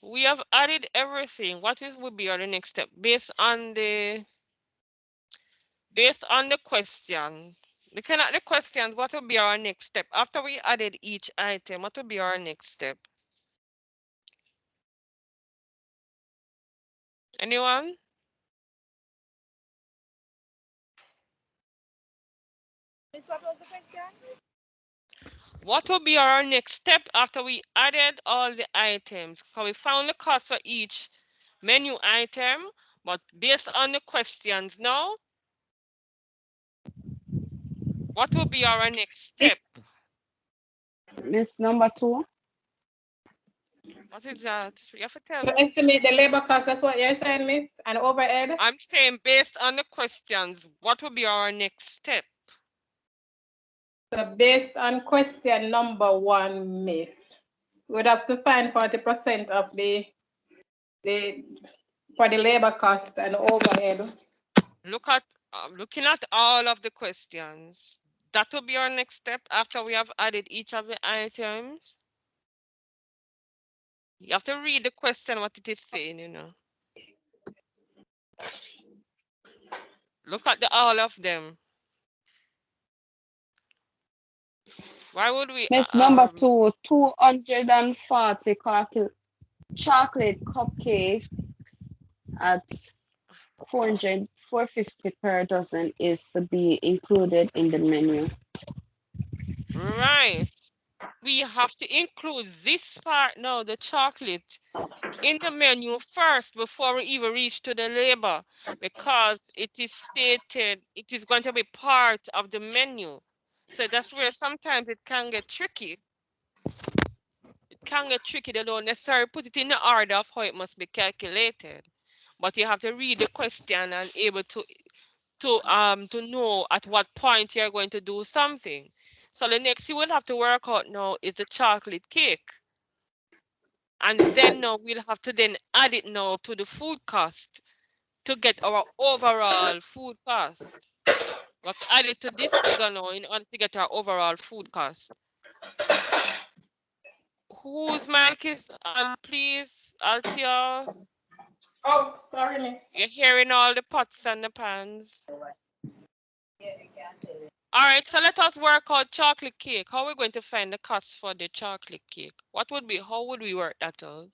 We have added everything. What is would be our next step based on the question? Looking at the questions, what will be our next step after we added each item? What will be our next step? Anyone? Miss, what was the question? What will be our next step after we added all the items? Because we found the cost for each menu item, but based on the questions now, what will be our next step? Miss number 2. What is that? You have to tell To me. estimate the labor cost, that's what you're saying, Miss, and overhead. I'm saying based on the questions, what will be our next step? So based on question number 1, Miss, we would have to find 40% of the for the labor cost and overhead. Looking at all of the questions. That will be our next step after we have added each of the items. You have to read the question, what it is saying, you know. Look at all of them. Why would we? Miss number 2, 240 chocolate cupcakes at 450 per dozen is to be included in the menu. Right. We have to include this part now, the chocolate, in the menu first before we even reach to the labor, because it is stated it is going to be part of the menu. So that's where sometimes it can get tricky. It can get tricky. They don't necessarily put it in the order of how it must be calculated. But you have to read the question and able to know at what point you're going to do something. So the next you will have to work out now is the chocolate cake. And then now we'll have to then add it now to the food cost to get our overall food cost. We have to add it to this figure now in order to get our overall food cost. Whose mic is on, please, Altia? Oh, sorry, Miss. You're hearing all the pots and the pans. All right, so let us work out chocolate cake. How are we going to find the cost for the chocolate cake? How would we work that out?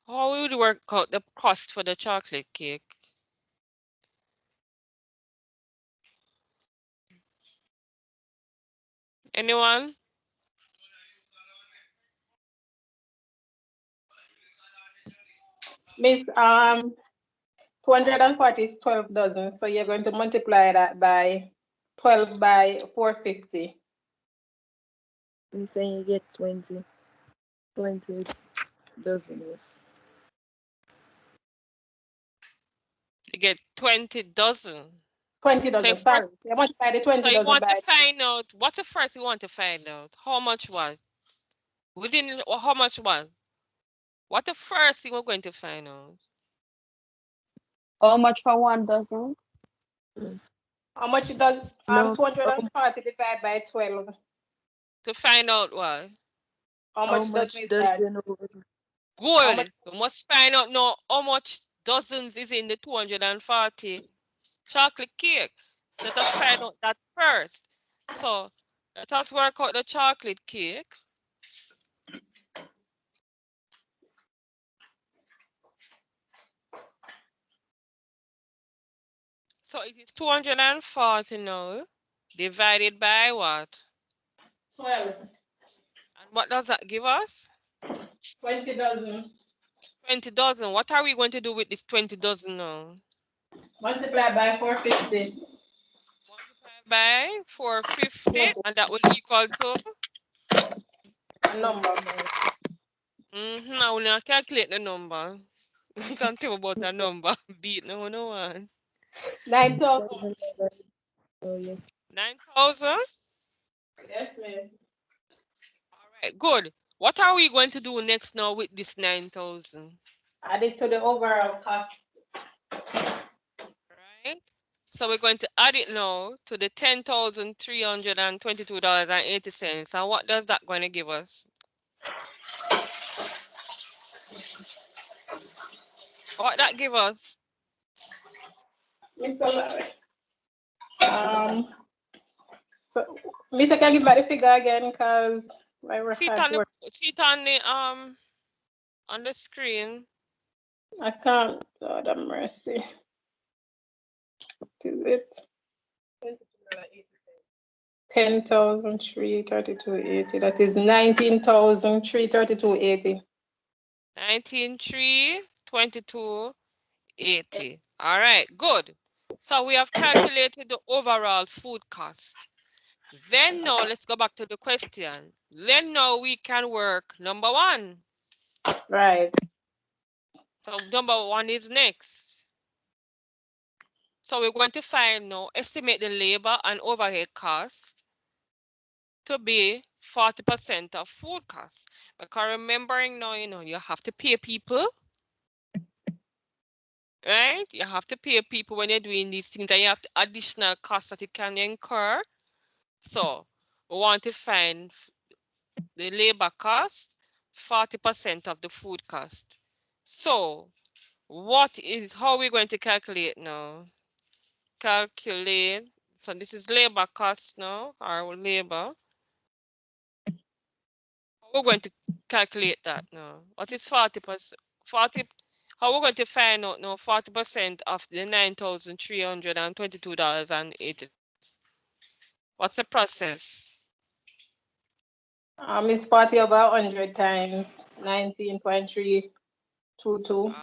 How would we work out the cost for the chocolate cake? Anyone? Miss, 240 is 12 dozen, so you're going to multiply that by 12 by 450. I'm saying you get 20 dozen, yes. You get 20 dozen. 20 So dozen, sorry. first, You multiply the so 20 you dozen want to by find out what's the first you want to find out? How much was? We didn't. How much was? What the first thing we're going to find out? How much for 1 dozen? how much it does No, 240 divided by 12. To find out what? How how much does much it does add? you know? How much Good. We must find out now how much dozens is in the 240 chocolate cake. Let us find out that first. So let us work out the chocolate cake. So it is 240 now, divided by what? 12. And what does that give us? 20 dozen. 20 dozen. What are we going to do with this 20 dozen now? Multiply by 450. Multiply by 450, and that will equal to? Number. I will not calculate the number. You can't tell about a number. Beat no one. 9,000. Oh, yes. 9,000? Yes, ma'am. All right, good. What are we going to do next now with this 9,000? Add it to the overall cost. Right? So we're going to add it now to the $10,322.80. And what does that going to give us? What that give us? Mr. So, Mr. Can you give me the figure again, because I work See it hard on to work. on the screen. I can't. God have mercy. Do it. 10,332.80. That is 19,332.80. 19,322.80. All right, good. So we have calculated the overall food cost. Then now let's go back to the question. Then now we can work number one. Right. So number one is next. So we're going to find now, estimate the labor and overhead cost to be 40% of food costs. Because remembering now, you have to pay people, right? You have to pay people when you're doing these things, and you have the additional costs that you can incur. So we want to find the labor cost, 40% of the food cost. So how are we going to calculate now? Calculate, so this is labor cost now, our labor. We're going to calculate that now. What is 40%? 40, how we're going to find out now 40% of the $9,322.80? What's the process? It's 40 over 100 times 19.322. All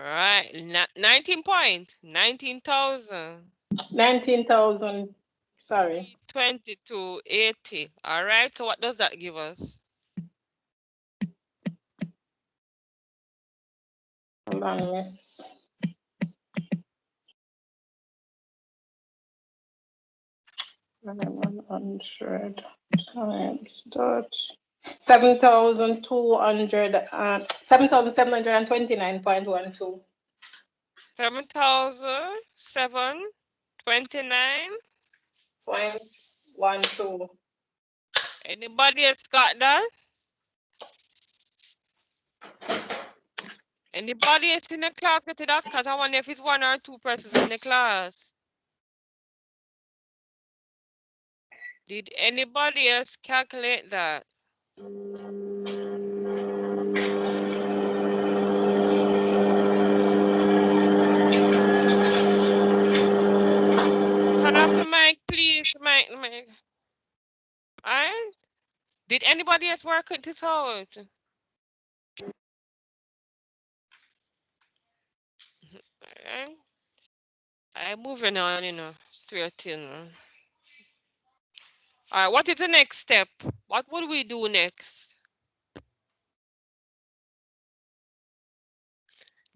right, 19,000. 19,000. Sorry. 22.80. All right, so what does that give us? Hold on, miss. $100 times dot 7,729.12. 7,729.12. 0.12. Anybody else got that? Anybody else in the class get that? Because I wonder if it's one or two persons in the class. Did anybody else calculate that? Turn off the mic, please. Mic. All right. Did anybody else work it this out? Alright. I'm moving on, straight in. All right, what is the next step? What would we do next?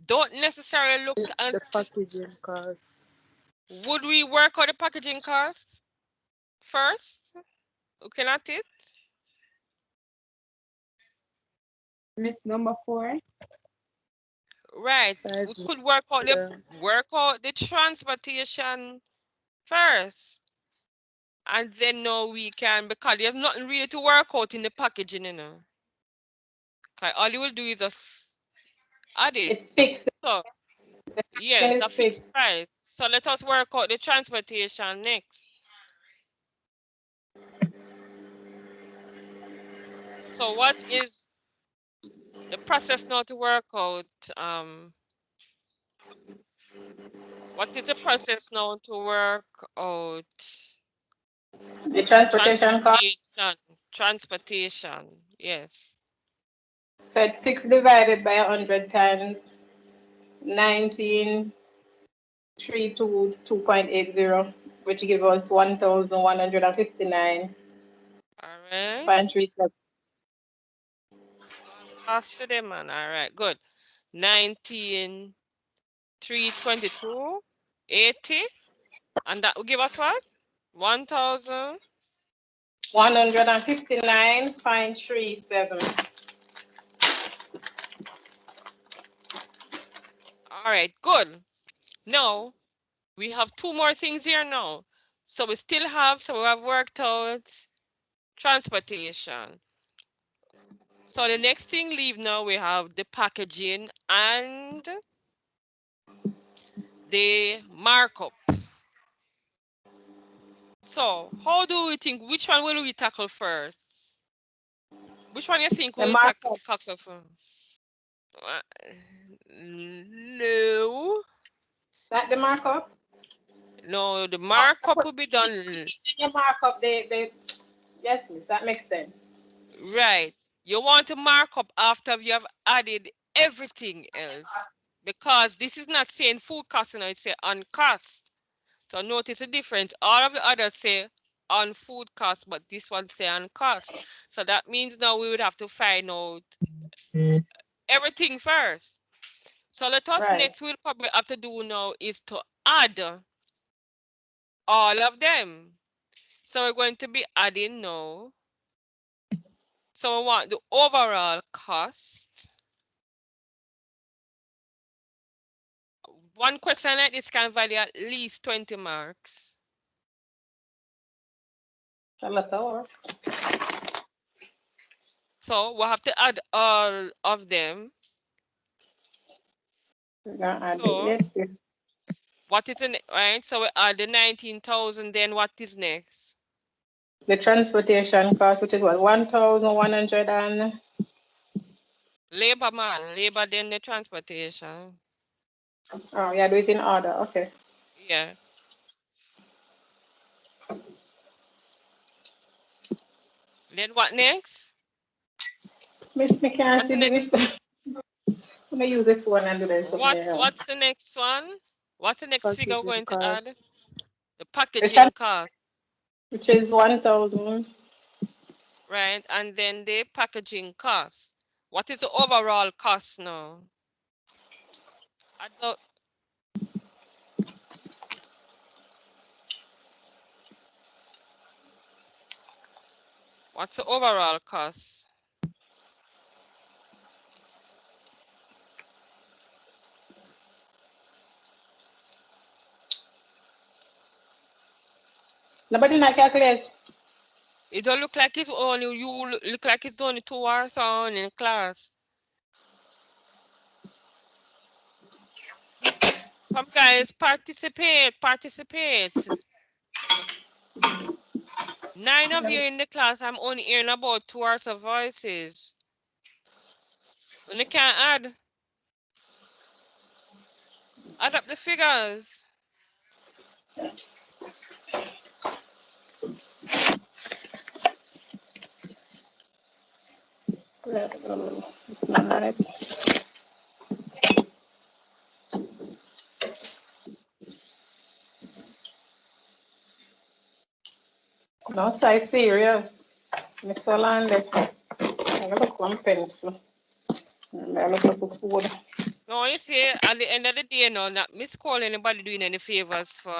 Don't necessarily look It's at the packaging cost. would we work on the packaging costs first? Looking at it. Miss number 4. Right. Five We could work out the transportation first. And then now we can, because there's nothing really to work out in the packaging, Okay, all you will do is just add it. It's fixed. So yeah, it's a fixed price. So let us work out the transportation next. So what is the process now to work out? What is the process now to work out The transportation cost. Transportation, yes. So it's 6 divided by 100 times 19,322.80, which gives us 1,159. All right. 0.37. Faster them, man. All right, good. 19,322.80, and that will give us what? 1,000. 159.37. All right, good. Now We have two more things here now. So we still have, so we have worked out transportation. So the next thing leave now, we have the packaging and the markup. So how do we think, which one will we tackle first? Which one you think The we'll markup. tackle first? No. That the markup? No, the Oh, markup will be done. your markup, yes, miss, that makes sense. Right. You want to mark up after you have added everything else. Because this is not saying food cost, it's say on cost. So notice the difference. All of the others say on food cost, but this one say on cost. So that means now we would have to find out everything first. So let us Right. next we'll probably have to do now is to add all of them. So we're going to be adding now. So we want the overall cost. One question like this can value at least 20 marks. A lot of work. So we have to add all of them. We're gonna add So it. Yes, what is the next, right? So we add the 19,000, then what is next? the transportation cost, which is what, 1,100 and Labor man, labor then the transportation. oh yeah, do it in order. Okay. Yeah. Then what next? Miss, me can't What's the see this. next? I'm gonna use a phone and do this something there. What's the next one? What's the next figure we're Packaging going to cost. add? The The trans- packaging cost, which is 1,000. right? And then the packaging cost. What is the overall cost now? I don't, what's the overall cost? Nobody not calculate. It don't look like it's only you look like it's only 2 hours on in class. Come guys, participate. 9 of you in the class, I'm only hearing about 2 hours of voices. And they can't add up the figures. It's not right. No, so I serious. Miss Orlando. I'm gonna look one pencil. I'm gonna look up the food. No, you see, at the end of the day, no, not miss call anybody doing any favors for,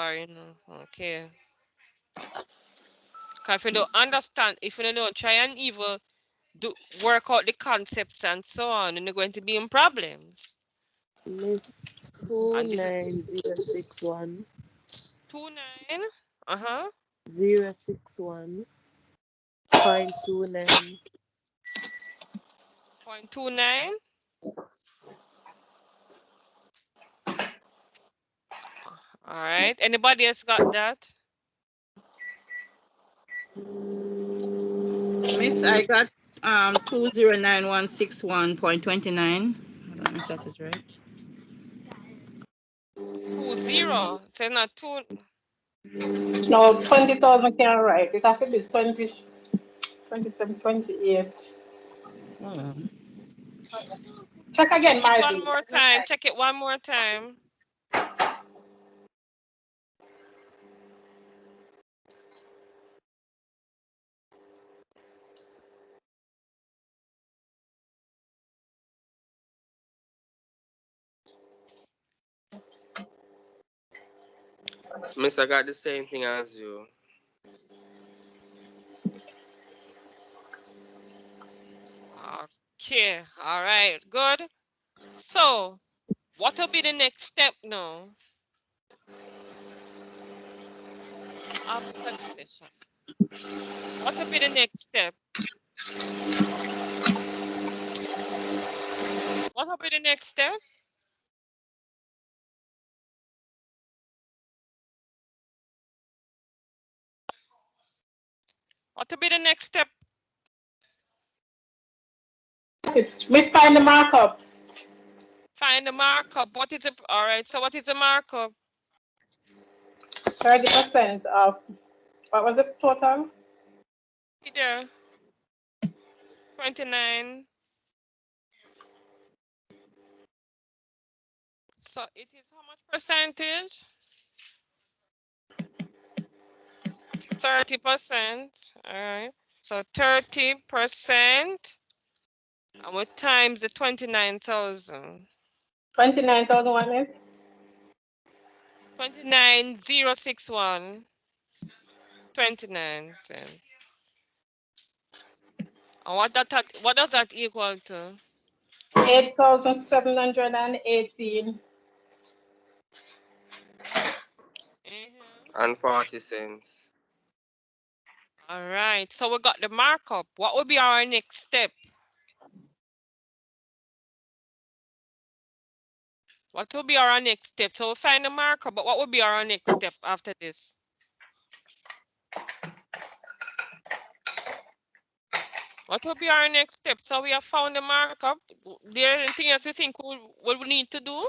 okay. Because if you don't understand, if you don't try and even work out the concepts and so on, and you're going to be in problems. Miss And this is 29061 29, uh-huh, 061.29. 0.29. All right. Anybody else got that? Miss, I got 209161.29. I don't know if that is right. 20. So not two. No, 20,000 can't write. It has to be 20, 27, 28. Oh. Check again, Check it one Marvin. more time. Check it one more time. Miss, I got the same thing as you. Okay. All right. Good. So, what will be the next step now? after the session. What will be the next step? What will be the next step? What will be the next step? Miss, find the markup. Find the markup. What is it? All right. So what is the markup? 30% of, what was it total? There. 29. So it is how much percentage? 30%. All right. So 30%. And we times the 29,000. 29,000 what is? 29,061. 29. And what does that equal to? 8,718. And 40 cents. All right. So we got the markup. What would be our next step? What will be our next step? So we'll find the markup, but what would be our next step after this? What will be our next step? So we have found the markup. There anything else you think what we need to do?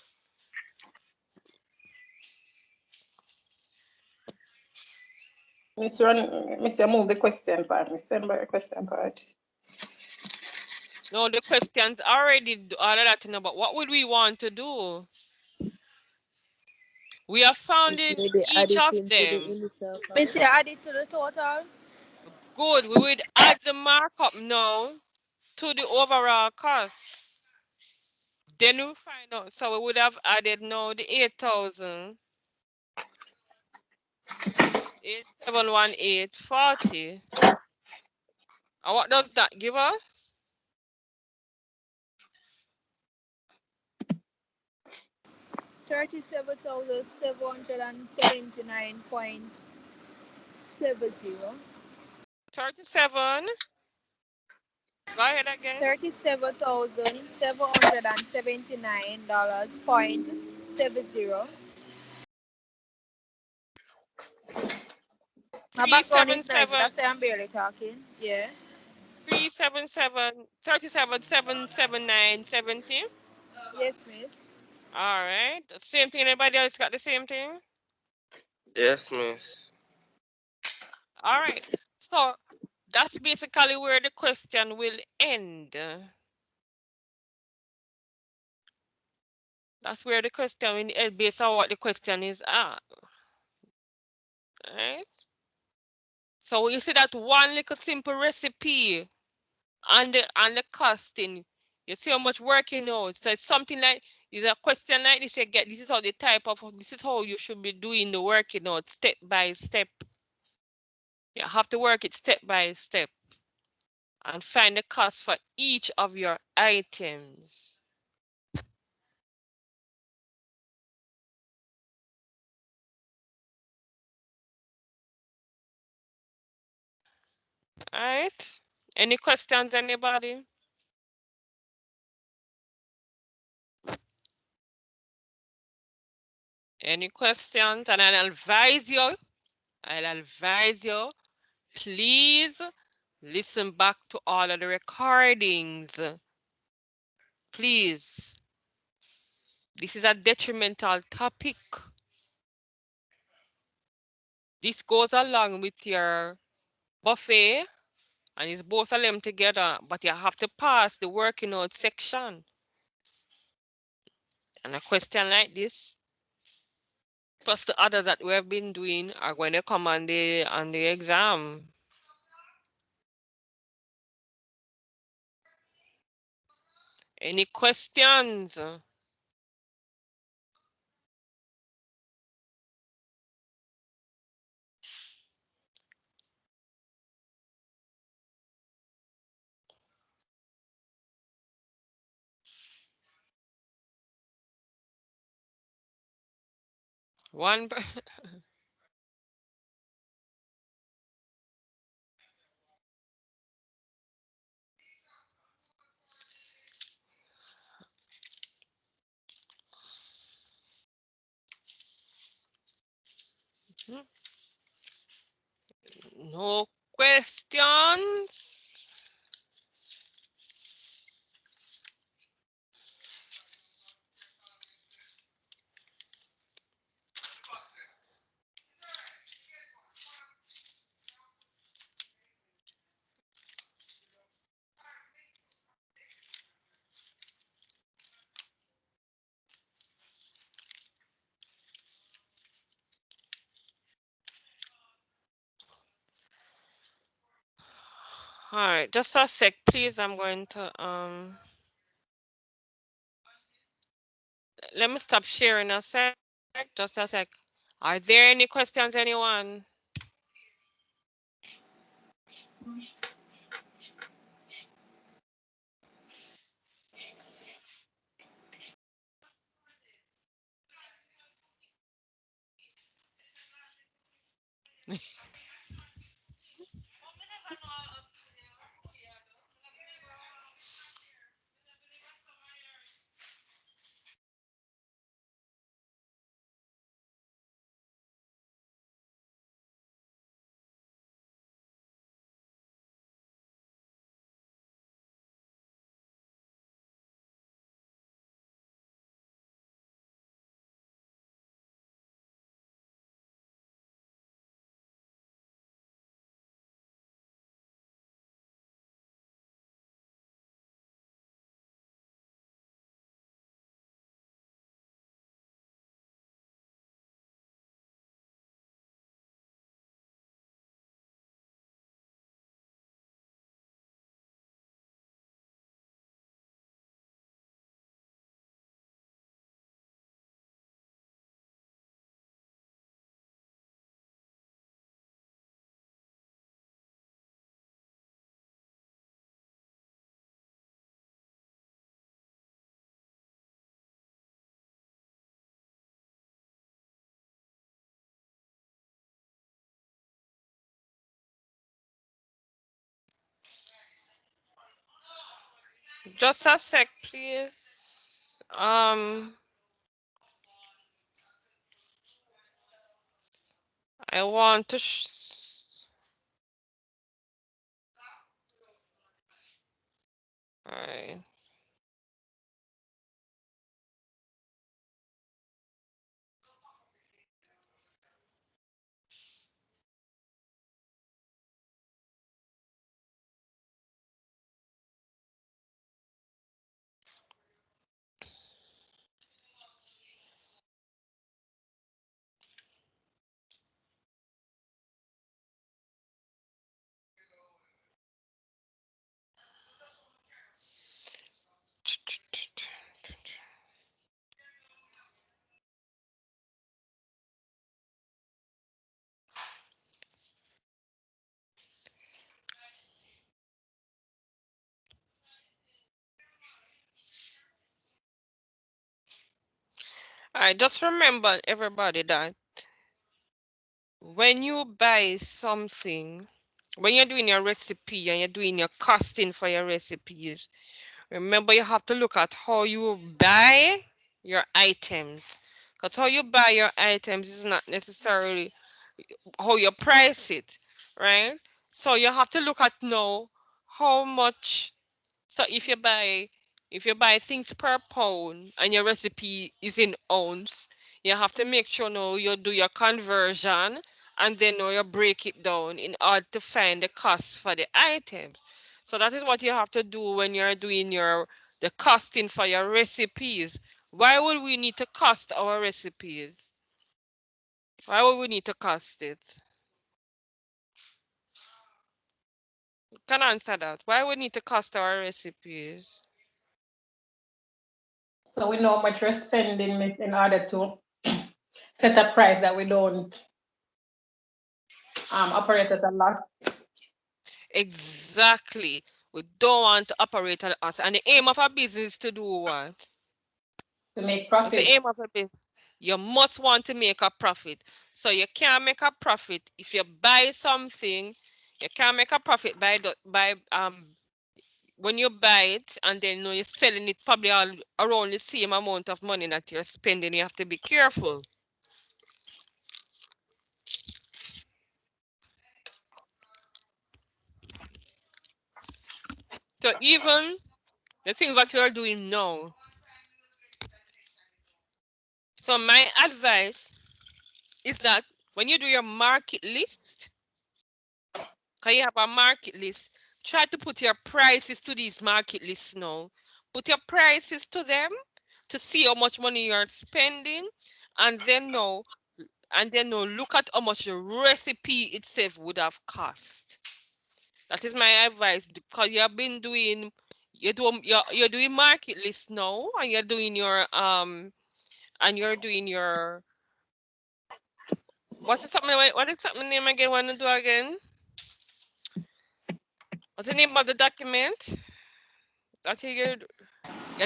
Miss, move the question part. Miss, send back the question part. No, the questions already all of that, but what would we want to do? We have found it Maybe add each it of into the them. initial. Miss, add it to the total. Good. We would add the markup now to the overall cost. Then we find out. So we would have added now the 8,000. 871840. And what does that give us? 37,779.70. 37. Go ahead again. $37,779.70. My background is nice. 377. That's why I'm barely talking. Yeah. 377. 37,779.70. Yes, miss. All right. Same thing. Anybody else got the same thing? Yes, miss. All right. So that's basically where the question will end. That's where the question will end based on what the question is at. Right? So you see that one little simple recipe and the costing. You see how much work you know. So it's something like is a question like this. You get this is how the type of this is how you should be doing the work, step by step. You have to work it step by step and find the cost for each of your items. All right. Any questions, anybody? Any questions? And I'll advise you, please listen back to all of the recordings. Please. This is a detrimental topic. This goes along with your buffet, and it's both of them together, but you have to pass the working out section. And a question like this, plus the others that we have been doing, are going to come on the exam. Any questions? One No questions? All right, just a sec, please. I'm going to let me stop sharing a sec. Just a sec. Are there any questions, anyone? Just a sec, please. I want to. All right. All right. Just remember, everybody, that when you buy something, when you're doing your recipe and you're doing your costing for your recipes, remember you have to look at how you buy your items. Because how you buy your items is not necessarily how you price it, right? So you have to look at now how much. So if you buy things per pound and your recipe is in ounce, you have to make sure now you do your conversion and then now you break it down in order to find the cost for the items. So that is what you have to do when you're doing the costing for your recipes. Why would we need to cost our recipes? Why would we need to cost it? Can answer that. Why would we need to cost our recipes? So we know how much we're spending, miss, in order to set a price that we don't operate at a loss. Exactly. We don't want to operate at us. And the aim of a business is to do what? To make What's the aim profits. of a business? You must want to make a profit. So you can't make a profit if you buy something. You can't make a profit by when you buy it and then you're selling it probably all around the same amount of money that you're spending. You have to be careful. So even the things that you are doing now. So my advice is that when you do your market list, because you have a market list, try to put your prices to these market lists now. Put your prices to them to see how much money you're spending, and then know, look at how much the recipe itself would have cost. That is my advice, because you have been doing, you're doing market list now, and you're doing your what is something name again? Want to do again? What's the name of the document? That's your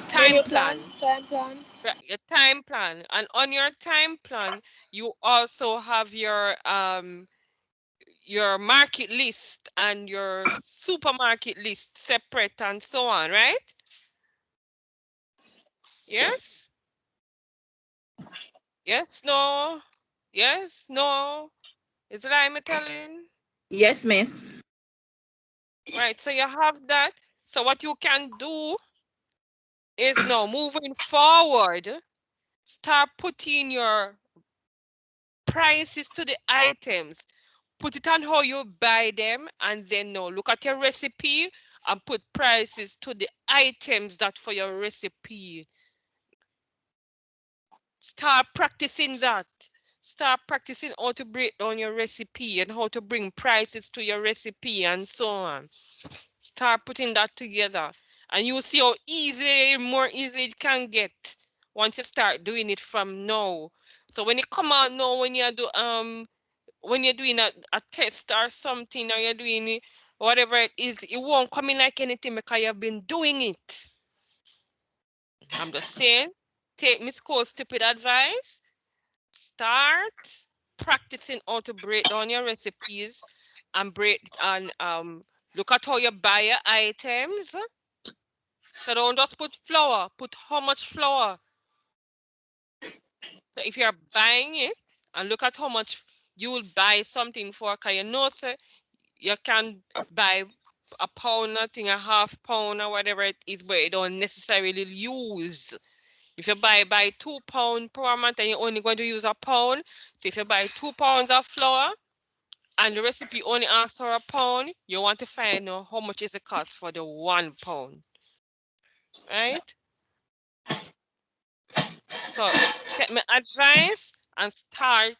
time Menu plan, plan. time plan. Right, your time plan. And on your time plan, you also have your market list and your supermarket list separate and so on, right? Yes? Yes, no. Yes, no. Is it I'm telling? Yes, miss. Right, so you have that. So what you can do is now moving forward, start putting your prices to the items. Put it on how you buy them, and then now look at your recipe and put prices to the items that for your recipe. Start practicing that. Start practicing how to break down your recipe and how to bring prices to your recipe and so on. Start putting that together, and you'll see how more easy it can get once you start doing it from now. So when you come out now, when you're doing a test or something, or you're doing it, whatever it is, it won't come in like anything because you've been doing it. I'm just saying, take Miss Cole's stupid advice, start practicing how to break down your recipes and look at how you buy your items. So don't just put flour, put how much flour. So if you're buying it, and look at how much you will buy something for, because you know, sir, you can buy a pound, nothing, a half pound or whatever it is, but you don't necessarily use. If you buy 2 pounds per month and you're only going to use a pound, so if you buy 2 pounds of flour and the recipe only asks for a pound, you want to find out how much is the cost for the 1 pound, right? So take my advice and try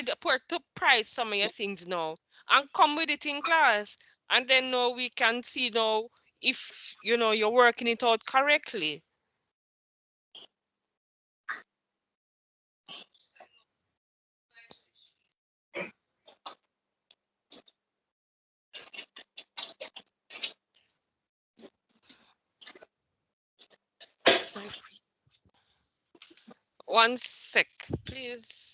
to put to price some of your things now and come with it in class, and then now we can see now if you're working it out correctly. One sec, please.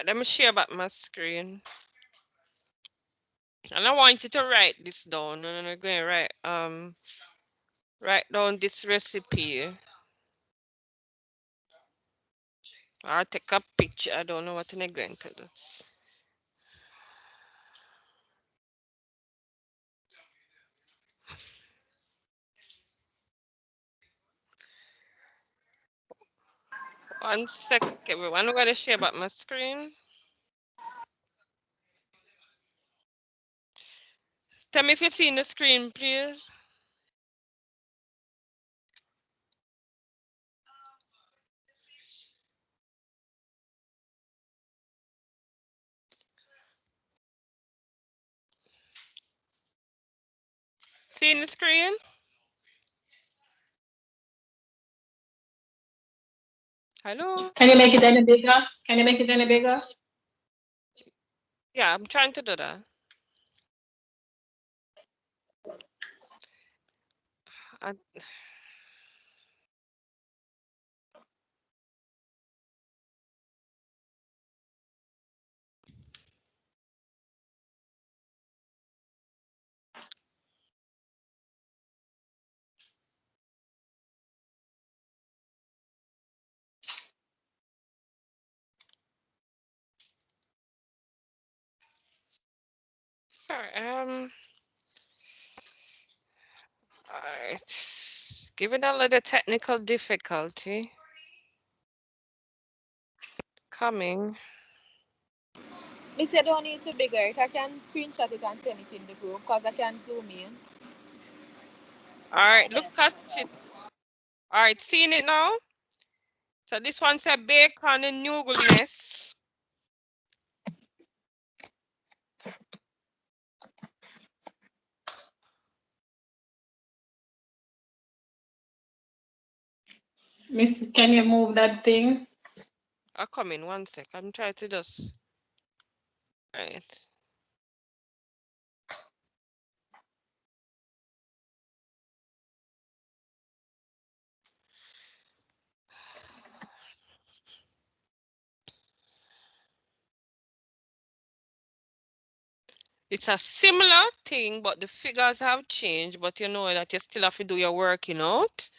Let me share back my screen. And I want you to write this down. And I'm going to write down this recipe. I'll take a picture. I don't know what I'm going to do. One sec, everyone. I'm going to share back my screen. Tell me if you're seeing the screen, please. Seeing the screen? Hello? Can you make it any bigger? Can you make it any bigger? Yeah, I'm trying to do that. I, Sorry. Alright. Given a little technical difficulty coming. Me say don't need to bigger it. I can screenshot it and send it in the group because I can zoom in. Alright, look at it. Alright, seeing it now? So this one said bacon and noodleness. Miss, can you move that thing? I'll come in 1 sec. I'm trying to just. Right. It's a similar thing, but the figures have changed, but you know that you still have to do your working out.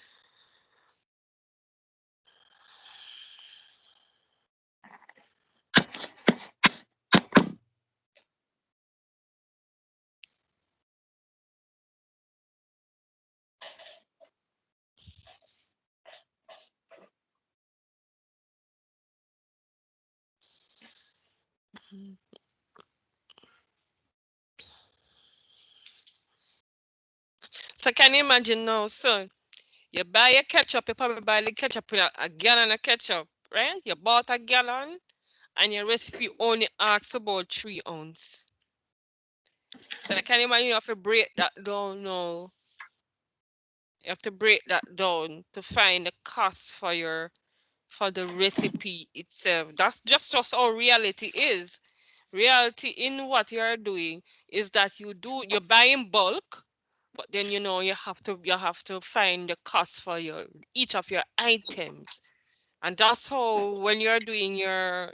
So can you imagine now, so you buy a ketchup, you probably buy the ketchup in a gallon of ketchup, right? You bought a gallon and your recipe only asks about 3 ounces. So can you imagine you have to break that down now? You have to break that down to find the cost for the recipe itself. That's just how reality is. Reality in what you're doing is that you buy in bulk, but then you know you have to find the cost for each of your items. And that's how when you're doing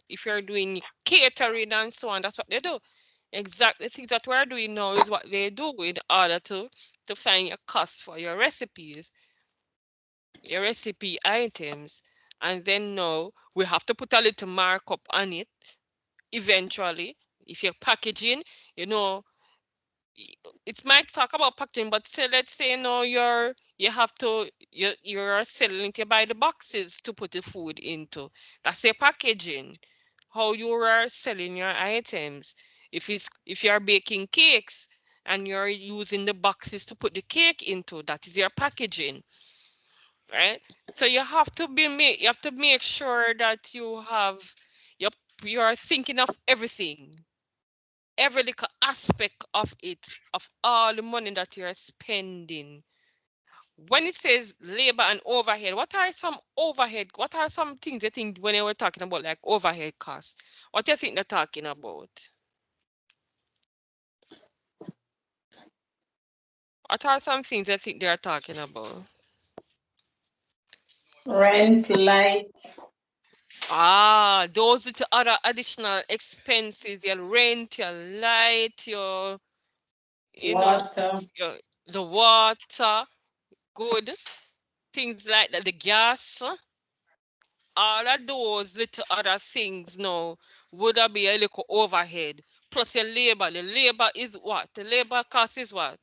if you're doing catering and so on, that's what they do. Exactly, things that we're doing now is what they do in order to find your cost for your recipes, your recipe items. And then now we have to put a little markup on it eventually. If you're packaging, you know, it might talk about packaging, but say let's say no, you're selling it, you buy the boxes to put the food into. That's your packaging. How you are selling your items. If you're baking cakes and you're using the boxes to put the cake into, that is your packaging. Right? So you have to make sure that you're thinking of everything, every little aspect of it, of all the money that you're spending. When it says labor and overhead, what are some things you think when they were talking about like overhead costs? What do you think they're talking about? What are some things you think they're talking about? Rent, light. Those are the other additional expenses, your rent, your light, your Water. the water, good things like that, the gas, all of those little other things now would be a little overhead. Plus your labor. The labor is what? The labor cost is what?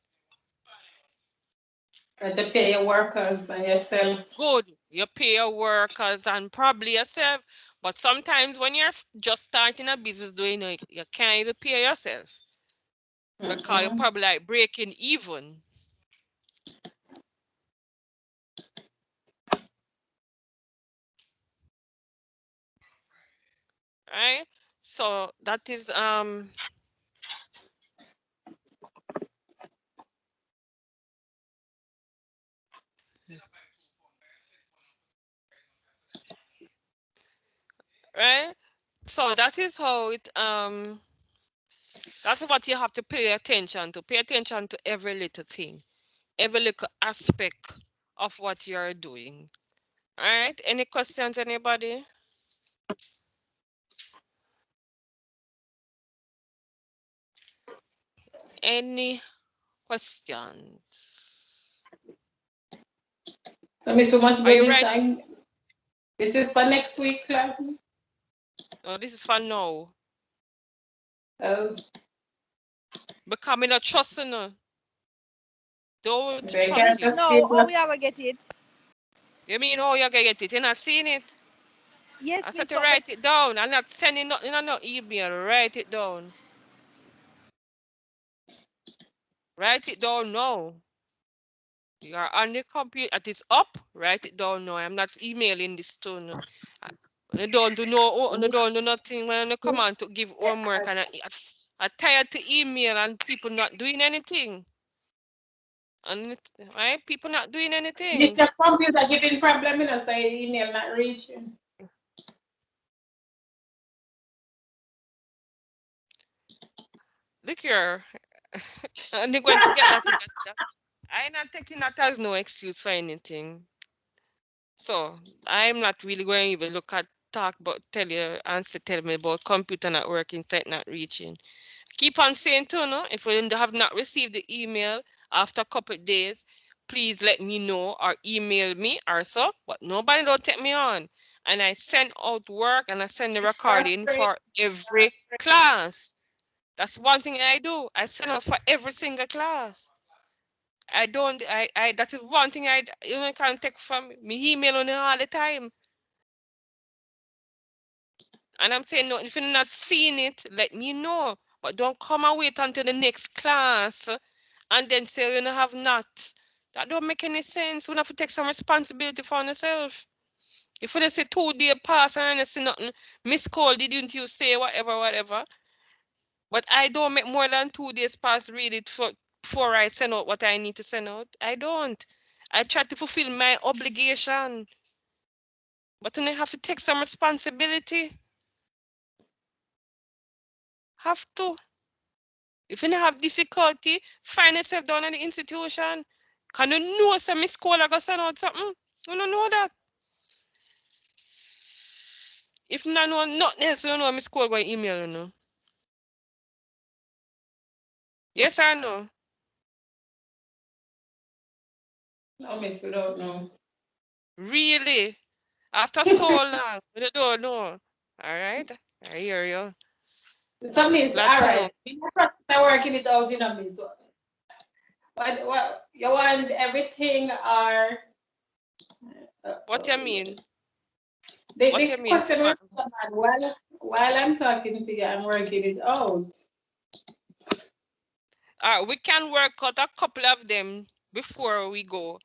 You have to pay your workers and yourself. Good. You pay your workers and probably yourself. But sometimes when you're just starting a business doing it, you can't even pay yourself. Because you're probably like breaking even. Right? So that is right? So that is how it that's what you have to pay attention to. Pay attention to every little thing, every little aspect of what you're doing. All right. Any questions, anybody? Any questions? So, Miss, we must Are do you this ready? time. This is for next week, class. No, this is for now. Oh. Because I don't trust you. Don't They trust can't you. just No, keep how up. we are gonna get it? You mean how you gonna get it? You're not seeing it? Yes, I miss, said to but write it down. I'm not sending nothing on no email. Write it down. Write it down now. You are on the computer. It is up. Write it down now. I'm not emailing this to you. I don't do no. I don't do nothing when I come on to give homework and I tired to email and people not doing anything. And right, people not doing anything. Mr. Computer giving problem, you know, so your email not reaching. Look here. And they're going to get that. I'm not taking that as no excuse for anything. So I'm not really going to even look at talk but tell me about computer not working, site not reaching. Keep on saying to no, if you have not received the email after a couple of days, please let me know or email me or so. But nobody don't take me on. And I send out work and I send the recording for every class. That's one thing I do. I send out for every single class. I don't I that is one thing I can't take from me email on all the time. And I'm saying no, if you're not seeing it, let me know. But don't come and wait until the next class and then say you have not. That don't make any sense. We have to take some responsibility for ourselves. If we say 2 days pass and I see nothing, miss call, didn't you say whatever. But I don't make more than 2 days pass really before I send out what I need to send out. I don't. I try to fulfill my obligation. But then I have to take some responsibility. Have to. If you have difficulty, find yourself down in the institution. Can you know some miss call I go send out something? You don't know that. If not know nothing else, you don't know miss call go email you know. Yes or no? No, miss, we don't know. Really? After so long, you don't know. All right, I hear you. So, miss, Glad all to know. right. We are process working it out, you know, miss. What you want everything or What you mean? What the you mean? question was while I'm talking to you, I'm working it out. We can work out a couple of them before we go.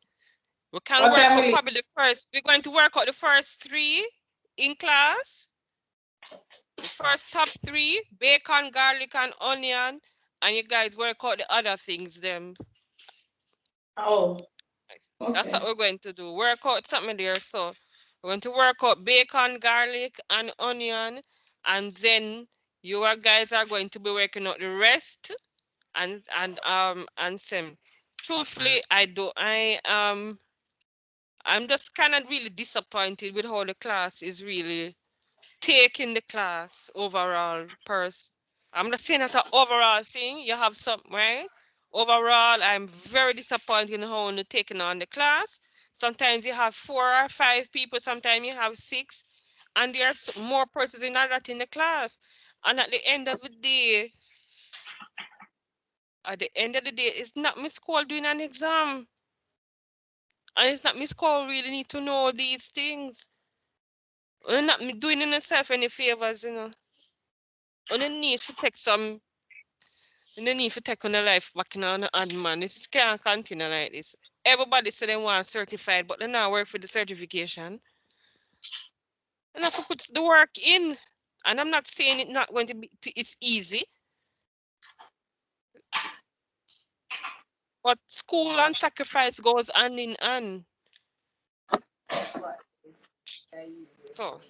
We can What work time out will it? probably the first. We're going to work out the first 3 in class. The first top 3, bacon, garlic, and onion. And you guys work out the other things them. Oh, That's what okay. we're going to do. Work out something there. So we're going to work out bacon, garlic, and onion. And then you guys are going to be working out the rest and some. Truthfully, I'm just kind of really disappointed with how the class is really taking the class overall I'm not saying that's an overall thing. You have some, right? Overall, I'm very disappointed in how you're taking on the class. Sometimes you have 4 or 5 people, sometimes you have 6, and there's more persons in that in the class. And at the end of the day, it's not Miss Cole doing an exam. And it's not Miss Cole really need to know these things. We're not doing yourself any favors, you know. On the need to take some, on the need to take on the life back in on the hand, man. This can't continue like this. Everybody say they want certified, but they not work for the certification. And I have to put the work in. And I'm not saying it's not going to be, it's easy. But school and sacrifice goes hand in hand. So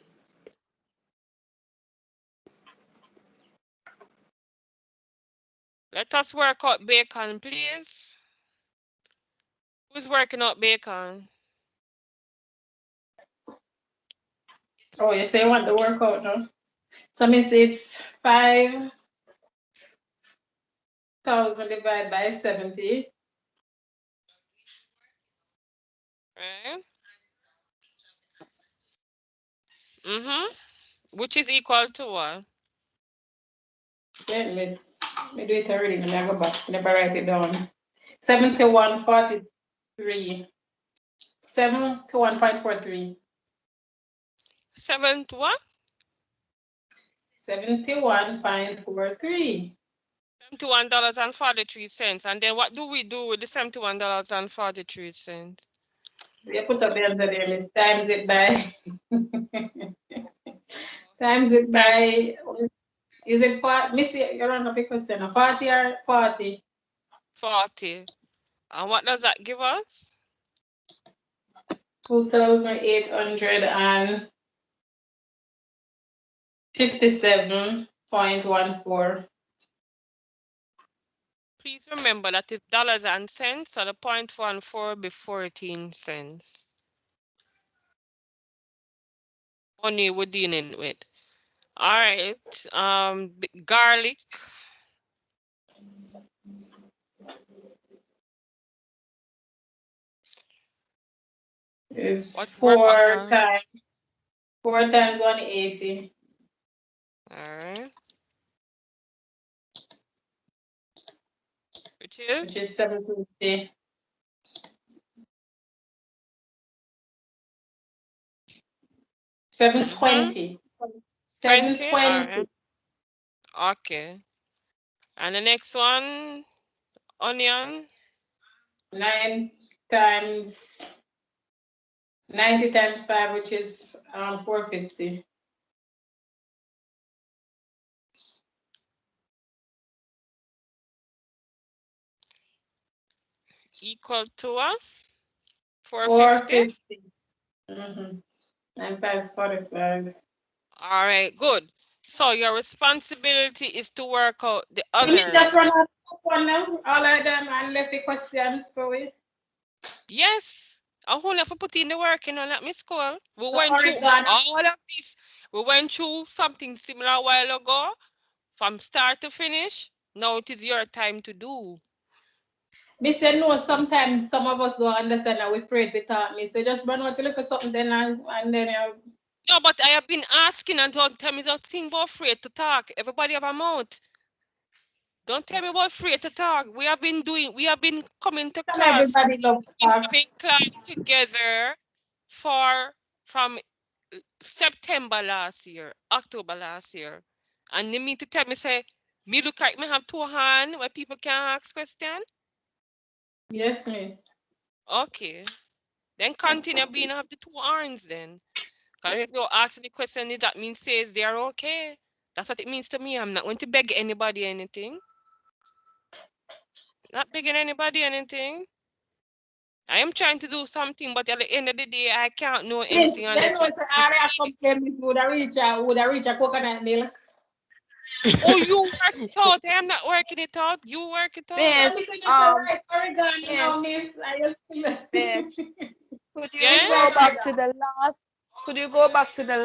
let us work out bacon, please. Who's working out bacon? Oh, you say you want the workout, no? So, miss, it's 5,000 divided by 70. Right? Mm-hmm. Which is equal to what? Wait, miss. Me do it already. Let me go back. Never write it down. 71.43. 71.43. 7 to what? 71.43. $71.43. And then what do we do with the $71.43? You put up the answer there, miss. Times it by. Times it by. Is it 40? Miss, you're on a question. 40 or 40? 40. And what does that give us? 2,857.14. Please remember that it's dollars and cents, so the 0.14 be 14 cents. Money we're dealing with. All right. Garlic. Is What 4 times 180. All right. Which is 750. 720. 720. All right. Okay. And the next one, onion. 9 times 90 times 5, which is 450. Equal to what? 450. 450. 9 5 is 45. All right, good. So your responsibility is to work out the Let me just others. run out of one now. All of them and left the questions for you. Yes. I want to put in the work, let me school. We So went through Oregon. all of this. We went through something similar a while ago, from start to finish. Now it is your time to do. Me say no, sometimes some of us don't understand that we afraid we talk. Me say just run out to look at something then and then No, but I have been asking and don't tell me that thing about afraid to talk. Everybody have a mouth. Don't tell me about afraid to talk. We have been coming to class. everybody loves talk. Having class together from September last year, October last year. And they mean to tell me, say, me look like me have two hands where people can ask questions? Yes, miss. Okay. Then continue being have the two arms then. Because if you ask the question, that means says they are okay. That's what it means to me. I'm not going to beg anybody anything. Not begging anybody anything. I am trying to do something, but at the end of the day, I can't know anything unless you would I reach a coconut milk. Oh, you work it out. I am not working it out. You work it out. Miss, Oregon, miss, miss. could you Yeah? go back to the last? Could you go back to the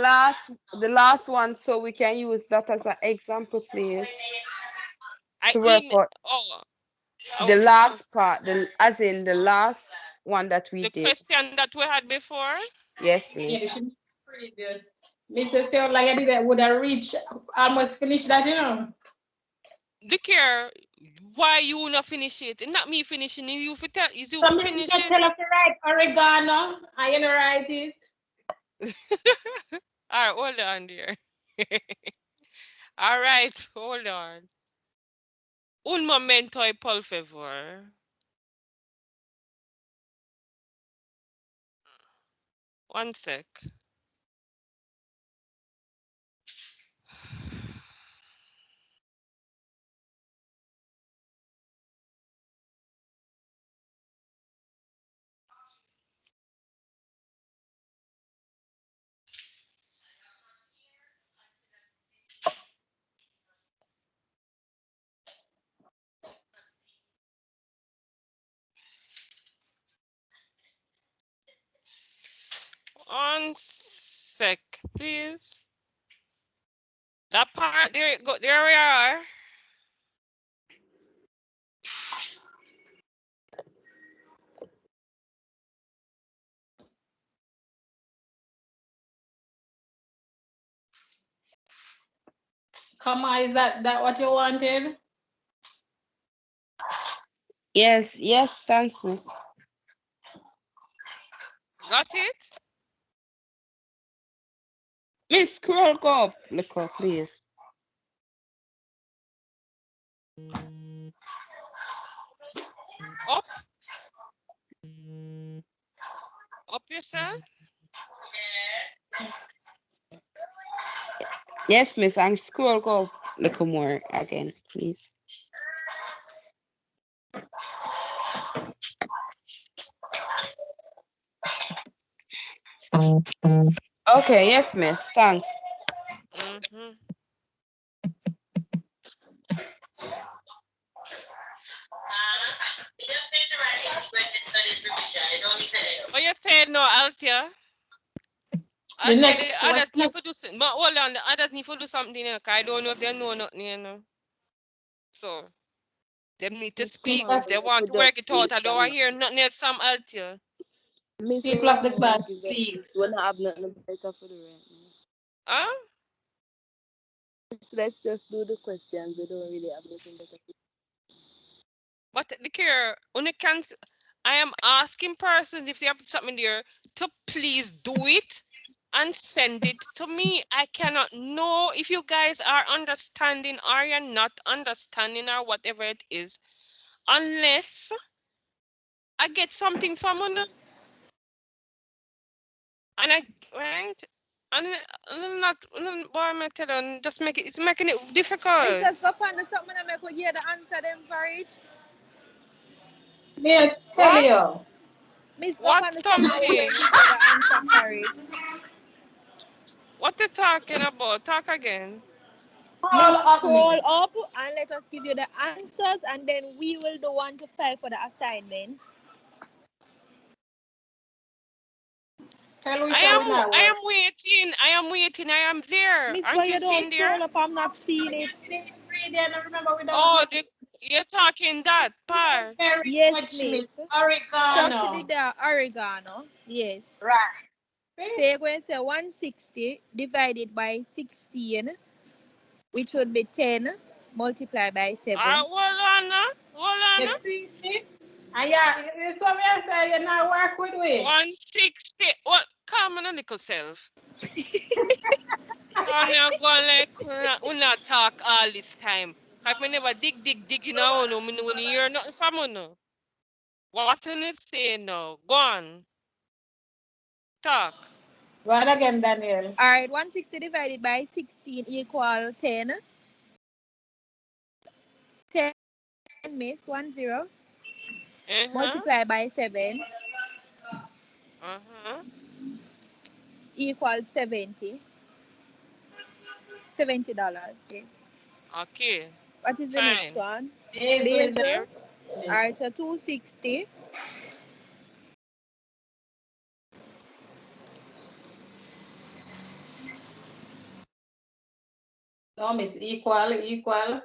last one so we can use that as an example, please? To work out the last part, as in the last one that we the did. question that we had before. Yes, please. Yeah, previous. Mr. Seo, like I did that, would I reach almost finish that, The care, why you not finish it? Not me finishing it. You for tell is you So finish you it. tell her to write oregano, and you know write it. All right, hold on there. All right, hold on. Un momento, por favor. One sec. One sec, please. That part there, go there we are. Come on, is that what you wanted? Yes, yes, thanks, Miss. Got it? Miss, scroll go up, little, please. Up. Up yourself. Yes, Miss, and scroll go up little more again, please. Okay, yes, Miss, thanks. Mm-hmm. Oh, you said no, Althea. Althea, the others need to do something. But hold on, the others need to do something, you know, 'cause I don't know if they know nothing, you know. So, they need to speak. If they want to work it out, I don't want to hear nothing else from Althea. People of the class, please. We're not have nothing better for the right. Huh? Let's just do the questions. We don't really have nothing better. But the care, when it can't, I am asking persons if they have something there to please do it and send it to me. I cannot know if you guys are understanding or you're not understanding or whatever it is, unless I get something from one. And I, right? And I'm not, why am I telling? Just make it, it's making it difficult. It's just go find something and make you hear the answer them for it. Me tell you. Miss go What find something? something and you hear the answer for it. What you talking about? Talk again. Scroll up and let us give you the answers, and then we will do 1 to 5 for the assignment. I am waiting. I am waiting. I am there. Miss, Aren't you you seen don't there? scroll up, I'm not seeing it. Oh, you're talking that part. Yes, Miss. Oregano. Subsidy the oregano. Yes. Right. So you're going to say 160 divided by 16, which would be 10 multiplied by 7. Hold on. You see it? And yeah, it's something say you not work with we. 160. What? Come on, little self. I'm not going like we not talk all this time. Cause me never dig in our no. Me when you hear nothing from you no. What can you say now? Go on. Talk. Go on again, Daniel. All right, 160 divided by 16 equal 10. 10, Miss, 10. Multiply by 7. Equals 70. $70. Yes. Okay. What is the next one? Basil. All right, so 260. No, Miss, equal.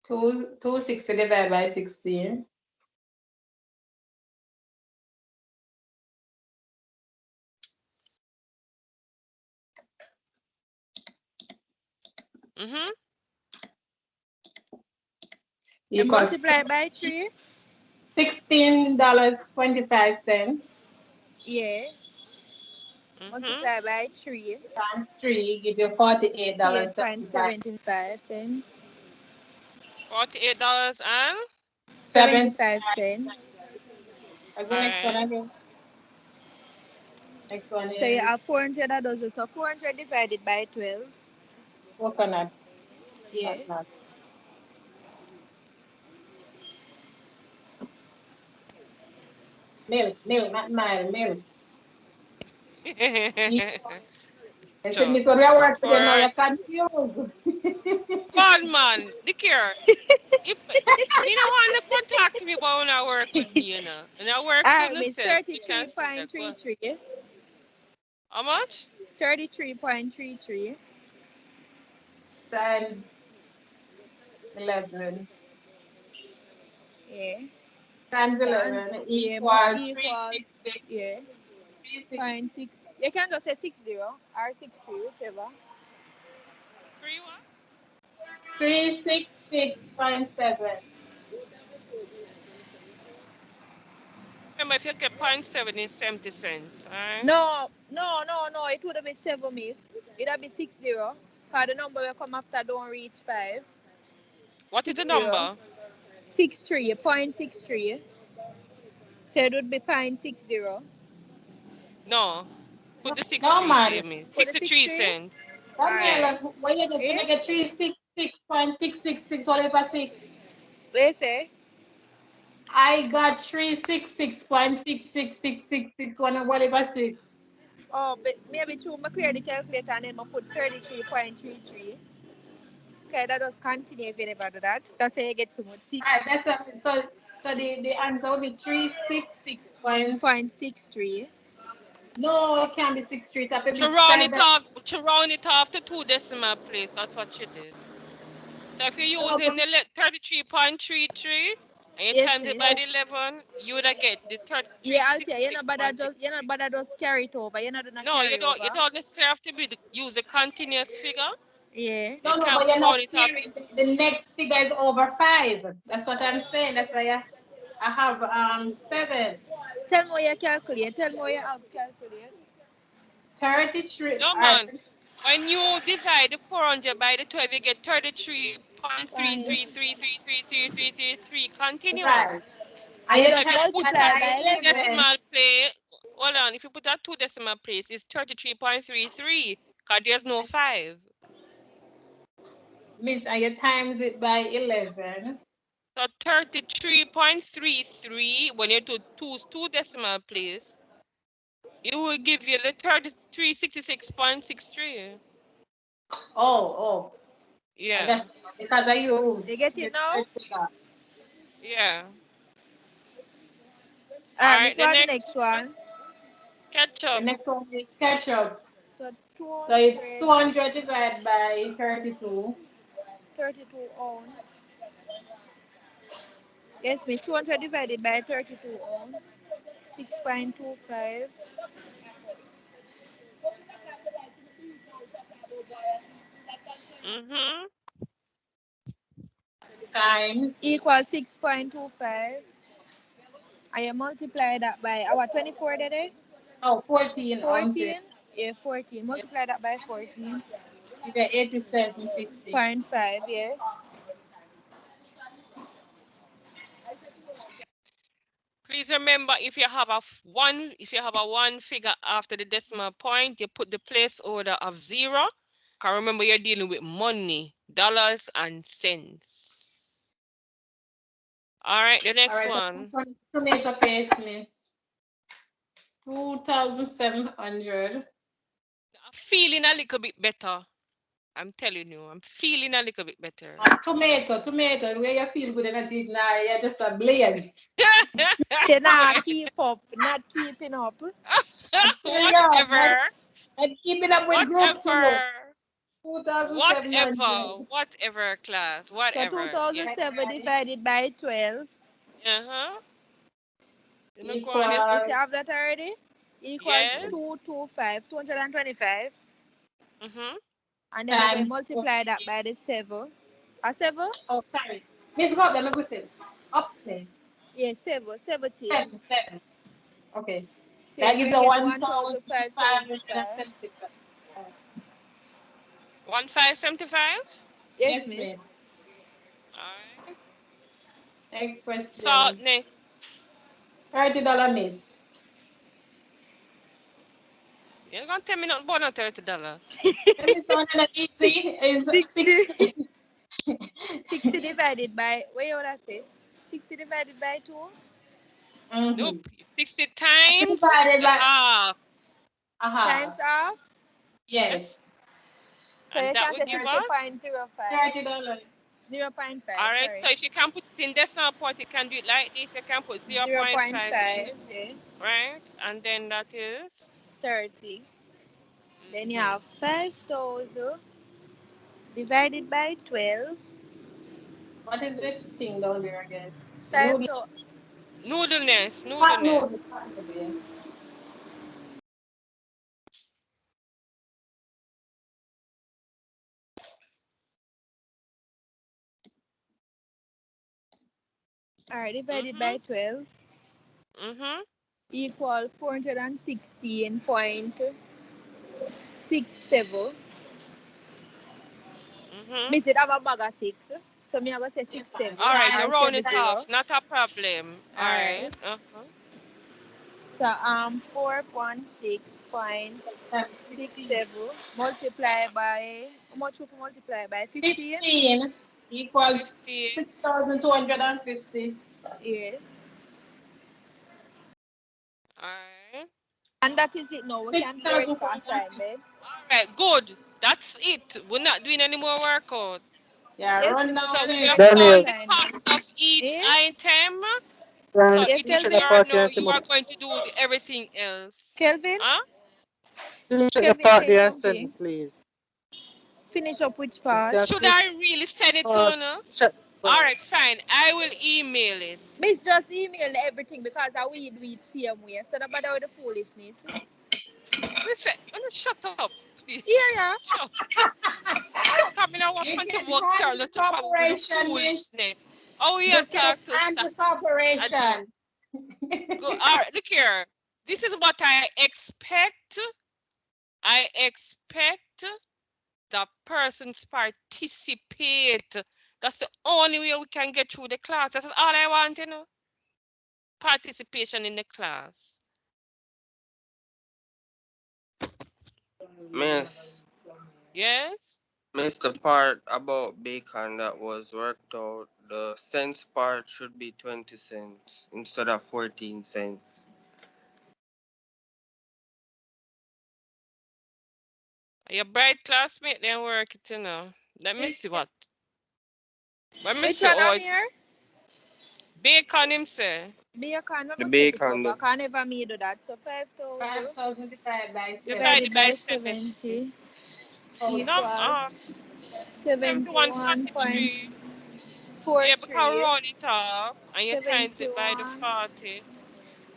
260 divided by 16. Multiply by 3. $16.25. Yeah. Multiply by 3. Times 3 give you $48.75. $48.75. $48 and 75 cents. Next one again. Next one is. So you have 400 of those. So 400 divided by 12. Coconut. Yeah. Coconut. Milk, not mile, milk. And so Miss Oria work today now, you're confused. God man, look here. If me don't want to contact me about when I work with me, you know. And I work for myself. You can see that. 33.33. How much? 33.33. Times 11. Yeah. Times 11 equals 360. Yeah. 0.6. You can just say 60 or 63, whichever. 3 what? 366.7. Remember, if you get 0.7 is 70 cents, right? No, it would have been 7, miss. It would be 60. Because the number will come after don't reach 5. What is the number? 63, 0.63. So it would be 0.60. No. Put the No, 63 man. here, miss. Put the 63 63? cents. Daniela, what you get? You make a 366.666 all over 6. What you say? I got 366.66666 one all over 6. Oh, but maybe two, I clear the calculator and then I put 33.33. Okay, that does continue if you never do that. That's how you get so much. 6. Alright, that's what, so the answer will be 366. 0.63. No, it can't be 63. That will be To round 7. it off to 2 decimal place. That's what you did. So if you're No, using the 33.33 and you Yes, times it miss. by the 11, you would get the Yeah, I'll tell you, you're not bother 33.66. just carry it over. You're not doing a No, carry over. you don't necessarily have to use a continuous figure. Yeah. no, You can but you're not round it off. hearing. The next figure is over 5. That's what I'm saying. That's why I have 7. Tell me what you calculate. Tell me what you have calculate. 33. No, man. When you divide the 400 by the 12, you get 33.33333333 continuous. Right. You So just if you put multiply that by 2 11. decimal place, hold on, if you put that 2 decimal place, it's 33.33 because there's no 5. Miss, and you times it by 11. So 33.33, when you do 2 decimal place, it will give you the 3366.63. Oh. Yeah. That's because I use You get it this now? figure. Yeah. Alright, Alright, Miss, the next one? Catch The up. next one is ketchup. So So it's 200 divided by 32. 32 ounce. Yes, miss. 200 divided by 32 ounce. 6.25. Mm-hmm. Times. Equals 6.25. And you multiply that by our 24 today? Oh, 14 ounces. Yeah, 14. Multiply that by 14. You get 87.50. 0.5, yeah. Please remember, if you have a one figure after the decimal point, you put the place order of 0. Because remember, you're dealing with money, dollars and cents. All right, the next one. Tomato paste, miss. 2,700. I'm feeling a little bit better. I'm telling you, I'm feeling a little bit better. Tomato, where you feel good and it now you're just a blaze. Say not keep up, not keeping up. Whatever. And keeping up with group 2. Whatever, class. Whatever. So 2007 divided by 12. Uh-huh. Equal. You have that already? Equals Yes. 225. Mm-hmm. And then we're going to multiply that by the 7. A 7? Oh, sorry. Miss, go up there, go say. Up there. Yeah, 7. 17. 7. Okay. So That gives you 1,575. 1,575? Yes, miss. All right. Next question. So next. $30, miss. You're gonna tell me nothing about no $30. Easy is 60. 60 divided by, what you want to say? 60 divided by 2? Nope. 60 times divided by half. Times half? Yes. So and that would give us $30. 0.5. All right, so if you can put it in decimal point, you can do it like this. You can put 0.5 in, yeah. right? And then that is 30. Then you have 5,000 divided by 12. What is the thing down there again? 5,000. Noodleness. Hot noodles. All right, divided by 12 equal 416.67. Me said have a bag of 6. So me I go say 67. All right, you round it 70. off. Not a problem. All right. So 416.67 multiplied by how much we multiply by 15? 15 equals 6,250. Yes. All right. And that is it now. We can do the rest for assignment. All right, good. That's it. We're not doing any more workout. Yeah, yes, run down. So we have Daniel. found the cost of each item. Can So Yes, it is Kelvin? your now. You are going to do everything else. Kelvin? Huh? Can you check the Kelvin, part say there something. sent, please? Finish up which part? Should I really send it to you? Check. All right, fine. I will email it. Miss, just email everything because I will do it same way. So don't bother with the foolishness. Listen, shut up, please. Yeah. Shut up. Coming out of front of work, girl, not to come with the foolishness. Oh, yeah, talk to anti-cooperation. Go. All right, look here. This is what I expect. I expect the persons participate. That's the only way we can get through the class. That's all I want, you know. Participation in the class. Miss. Yes? Miss, the part about bacon that was worked out, the cents part should be 20 cents instead of 14 cents. Your bright classmate then work it, you know. Let me see what. Let me Which see. one I'm here? Bacon him say. Bacon, The bacon. I can never me do that. So 5,000 divided by 70 equals 71.43. Yeah, because round it off and you times it by the 40.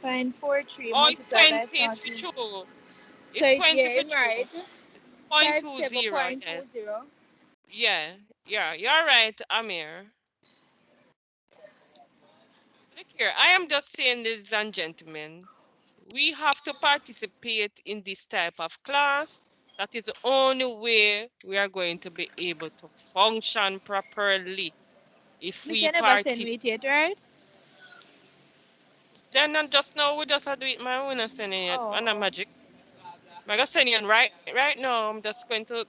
0.43 Oh, it's multiplied 20 by for 40. true. It's So 20 for I'm right. true. 0.20, yes. Yeah, you're right, Amir. Look here, I am just saying, ladies and gentlemen, we have to participate in this type of class. That is the only way we are going to be able to function properly. If we participate, right? then not just now, we just do it my own sending it. And a magic. I'm gonna send it right now. I'm just going to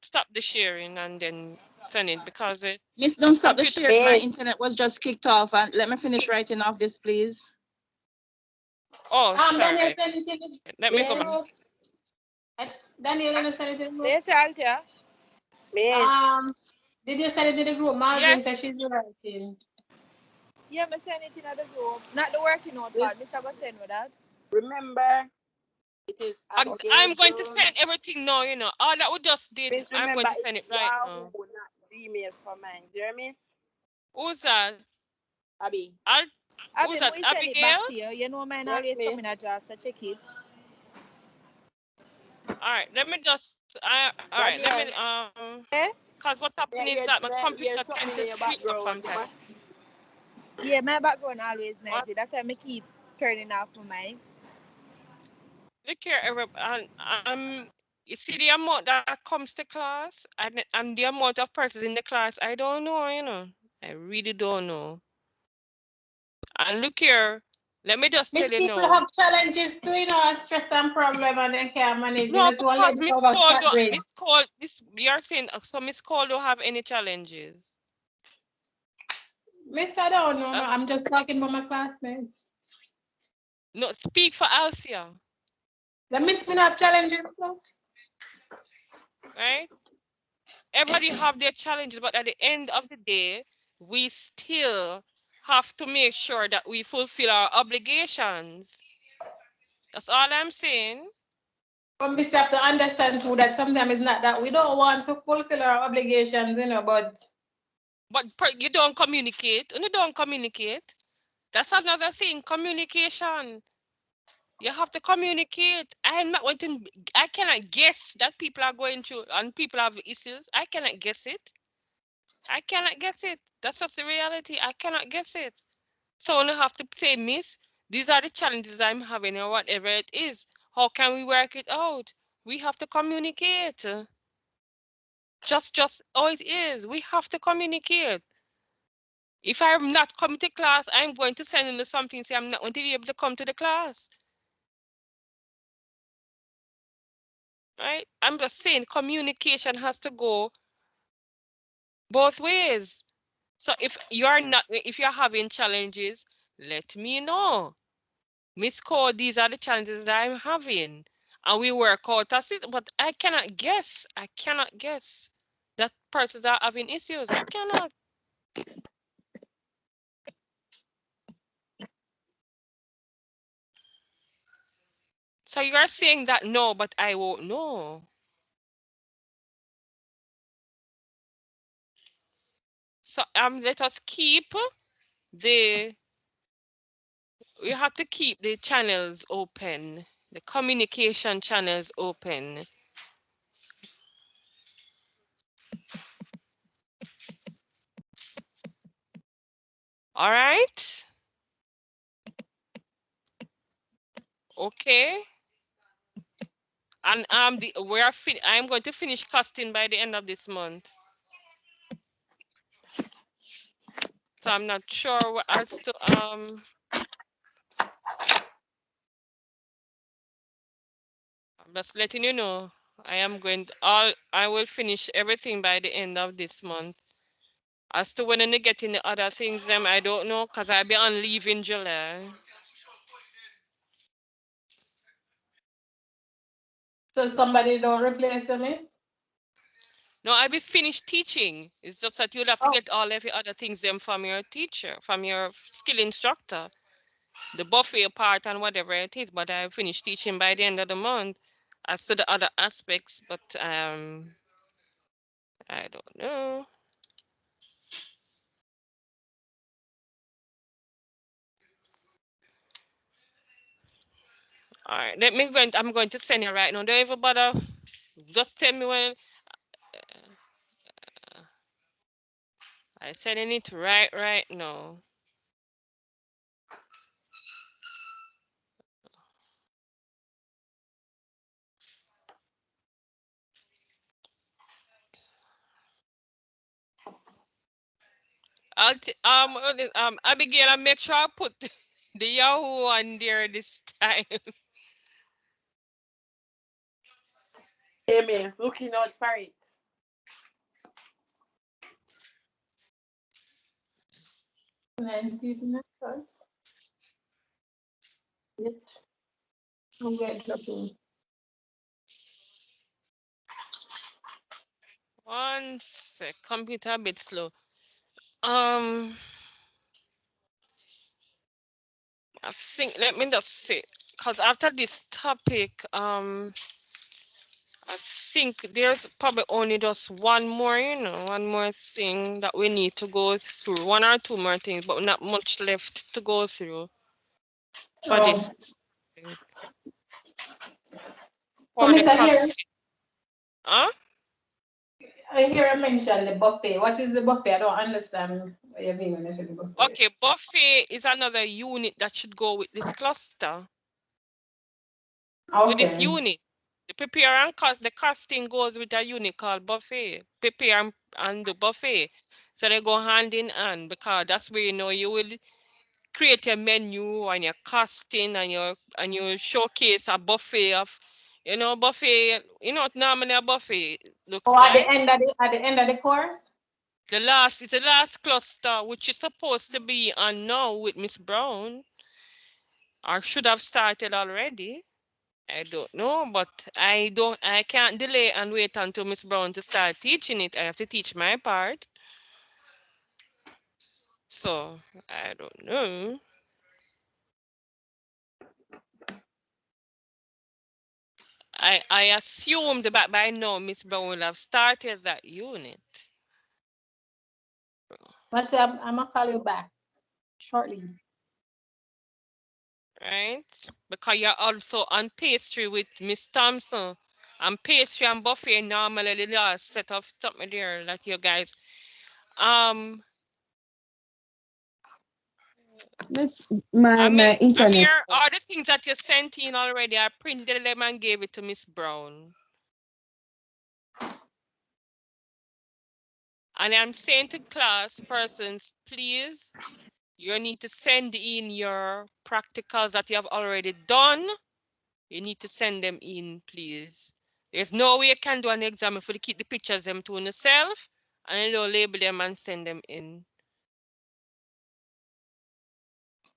stop the sharing and then send it because Miss, don't stop the sharing. My internet was just kicked off, and let me finish writing off this, please. Oh, sorry. Let me go back. Daniel, you send it in the group? Yes, Althea. Did you send it in the group? Marvin said she's writing. Yeah, I send it in the group. Not the working out part. Mr. Go send with that. Remember, it is. I'm going to send everything now, you know. All that we just did, I'm going to send it right now. Email for mine. Jeremy? Who's that? Abby. Who's that? Abigail? You know mine always come in a draft, so check it. All right, let me just all right, let me because what happened is that my computer tends to switch up sometimes. Yeah, my background always noisy. That's why I keep turning off my mic. Look here, you see the amount that comes to class and the amount of persons in the class, I don't know, you know. I really don't know. And look here, let me just tell you now. People have challenges too, you know, stress and problem and they can't manage. No, because Miss Cole, you're saying, so Miss Cole don't have any challenges. Miss, I don't know. I'm just talking about my classmates. No, speak for Althea. The Miss me have challenges too. Right? Everybody have their challenges, but at the end of the day, we still have to make sure that we fulfill our obligations. That's all I'm saying. We have to understand too that sometimes it's not that we don't want to fulfill our obligations, you know, but you don't communicate. When you don't communicate, that's another thing. Communication. You have to communicate. I'm not going to. I cannot guess that people are going through and people have issues. I cannot guess it. I cannot guess it. That's just the reality. I cannot guess it. Someone will have to say, Miss, these are the challenges I'm having or whatever it is. How can we work it out? We have to communicate. Just how it is. We have to communicate. If I'm not coming to class, I'm going to send in something, say I'm not going to be able to come to the class. Right? I'm just saying communication has to go both ways. So if you're having challenges, let me know. Miss Cole, these are the challenges that I'm having. And we work out as it, but I cannot guess. I cannot guess that persons are having issues. I cannot. So you are saying that no, but I won't know. So let us keep we have to keep the channels open, the communication channels open. All right. Okay. And I'm going to finish casting by the end of this month. So I'm not sure as to I'm just letting you know. I will finish everything by the end of this month. As to when I get in the other things, them I don't know, because I'll be on leave in July. So somebody don't replace them, Miss? No, I'll be finished teaching. It's just that you'll have to get all every other things them from your teacher, from your skill instructor. The buffet part and whatever it is, but I finished teaching by the end of the month. As to the other aspects, but I don't know. All right, I'm going to send you right now. Don't even bother. Just tell me when. I'm sending it right now. Abigail, I'll make sure I put the Yahoo on there this time. Amen. Looking out for it. One sec, computer a bit slow. I think let me just see, because after this topic, I think there's probably only just one more thing that we need to go through, one or two more things, but not much left to go through for this. For the cost. Huh? I hear you mention the buffet. What is the buffet? I don't understand what you mean when you say the buffet. Okay, buffet is another unit that should go with this cluster. Okay. With this unit. The prepare and cost, the costing goes with a unit called buffet. Prepare and the buffet. So they go hand in hand, because that's where you will create a menu and your costing and you showcase a buffet of buffet, normally a buffet looks at like. the end of the course? It's the last cluster, which is supposed to be on now with Miss Brown. Or should have started already. I don't know, but I can't delay and wait until Miss Brown to start teaching it. I have to teach my part. So I don't know. I assumed that by now Miss Brown will have started that unit. But I'm gonna call you back shortly. Right? Because you're also on pastry with Miss Thompson. And pastry and buffet normally the last set of something there that you guys Miss, my internet. Amir, all the things that you sent in already, I printed them and gave it to Miss Brown. And I'm saying to class persons, please, you need to send in your practicals that you have already done. You need to send them in, please. There's no way you can do an exam if you keep the pictures them to yourself and you don't label them and send them in.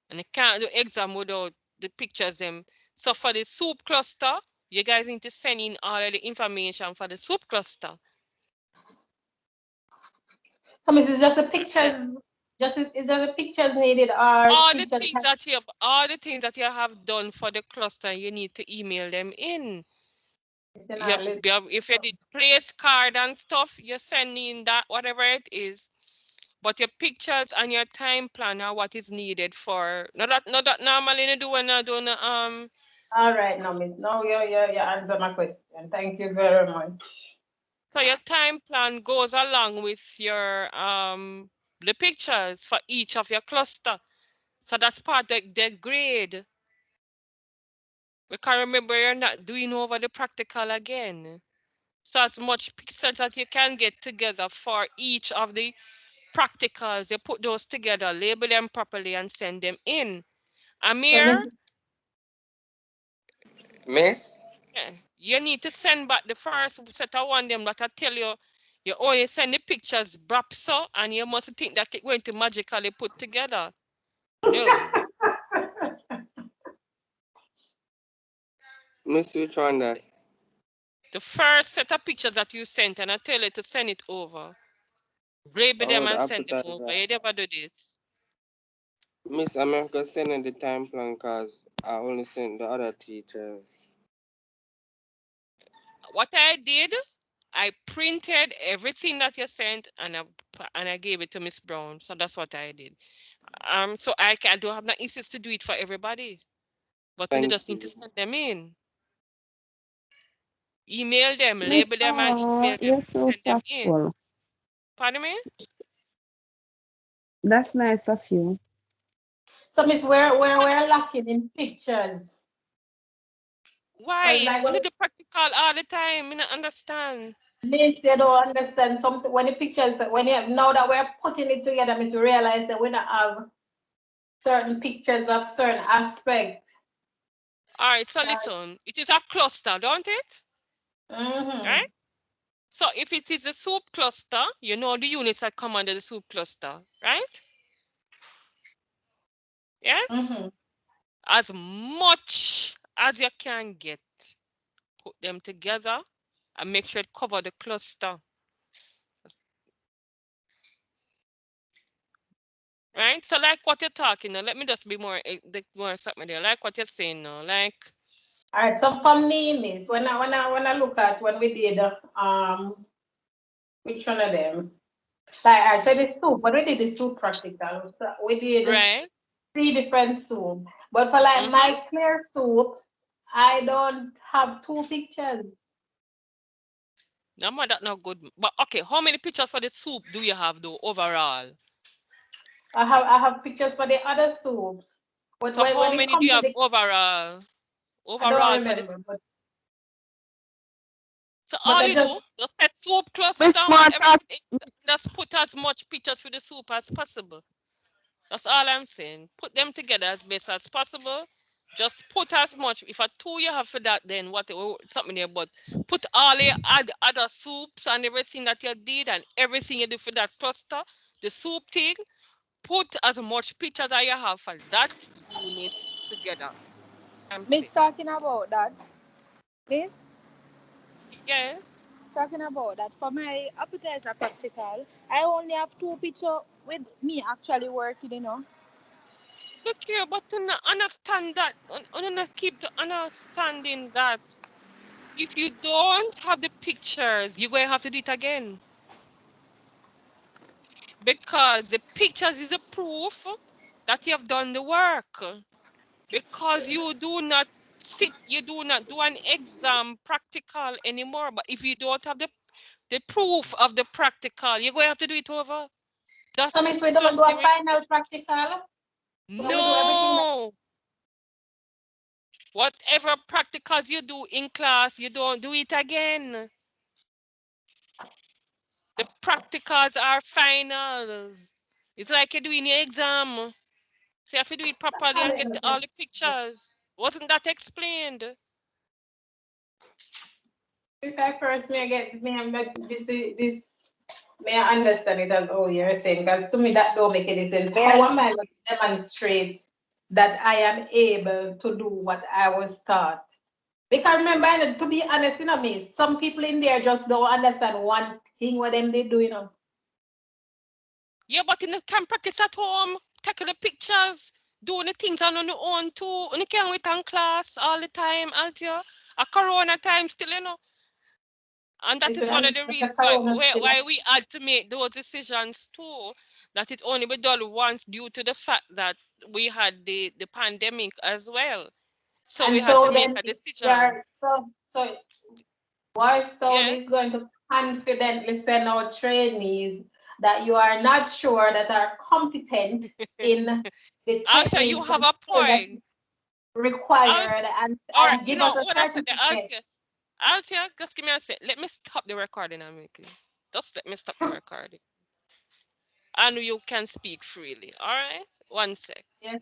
And you can't do exam without the pictures them. So for the soup cluster, you guys need to send in all of the information for the soup cluster. So Mrs. Just the pictures, is there the pictures needed or all the things that you have done for the cluster, you need to email them in. If you did place card and stuff, you send in that, whatever it is. But your pictures and your time plan are what is needed for. Not that normally you do when I do all right, no, Miss. No, you answer my question. Thank you very much. So your time plan goes along with your the pictures for each of your cluster. So that's part of the grade. Because remember, you're not doing over the practical again. So as much pictures that you can get together for each of the practicals, you put those together, label them properly, and send them in. Amir? Miss? You need to send back the first set of one them that I tell you, you only send the pictures so, and you must think that it's going to magically put together. No. Miss, which one that? The first set of pictures that you sent, and I tell you to send it over. Label them and send them over. You never do this. Miss America sending the time plan because I only sent the other teachers. What I did, I printed everything that you sent and I gave it to Miss Brown. So that's what I did. So I don't have no issues to do it for everybody. But you just need to send them in. Email them, label them, and email them. You're so send them in. thoughtful. Pardon me? That's nice of you. So Miss, we're lacking in pictures. Why? We need the practical all the time. I don't understand. Miss, you don't understand something when the pictures, now that we're putting it together, Miss, we realize that we don't have certain pictures of certain aspects. All right, so listen, it is a cluster, don't it? Right? So if it is a soup cluster, you know the units that come under the soup cluster, right? Yes? As much as you can get, put them together and make sure it cover the cluster. Right? So like what you're talking now, let me just be more something there. Like what you're saying now, like. All right, so for me, Miss, when I look at when we did which one of them? Like I said, the soup. When we did the soup practical, we did 3 different soup. But for like my clear soup, I don't have 2 pictures. No, that's not good. But okay, how many pictures for the soup do you have though overall? I have pictures for the other soups. But so how many do you have overall? Overall for the soup. So all you do, just set soup cluster, just put as much pictures for the soup as possible. That's all I'm saying. Put them together as best as possible. Just put as much. If a 2 you have for that, then what something there, but put all the other soups and everything that you did and everything you do for that cluster, the soup thing, put as much pictures as you have for that unit together. Miss talking about that. Miss? Yes. Talking about that, for my appetizer practical, I only have 2 pictures with me actually working, Look here, but to not understand that, not keep the understanding that if you don't have the pictures, you're going to have to do it again. Because the pictures is a proof that you have done the work. Because you do not do an exam practical anymore. But if you don't have the proof of the practical, you're going to have to do it over. So Miss, we don't do a final practical? No. Whatever practicals you do in class, you don't do it again. The practicals are finals. It's like you're doing your exam. So you have to do it properly and get all the pictures. Wasn't that explained? If I first may get this may I understand it as all you're saying, because to me that don't make any sense. How am I going to demonstrate that I am able to do what I was taught? Because remember, to be honest, you know me, some people in there just don't understand one thing what them they do, you know. Yeah, but you can practice at home, taking the pictures, doing the things on your own too. You can't wait on class all the time until a corona time still, you know. And that is one of the reasons why we had to make those decisions too, that it only be done once due to the fact that we had the pandemic as well. So and we had to make a decision. So Warstone is going to confidently send out trainees that you are not sure that are competent in the Althea, you techniques have and a skills that point. required and give us a What I said, certificate. Althea, just give me a sec. Let me stop the recording, Amiki. Just let me stop the recording. And you can speak freely. All right? 1 sec. Yes.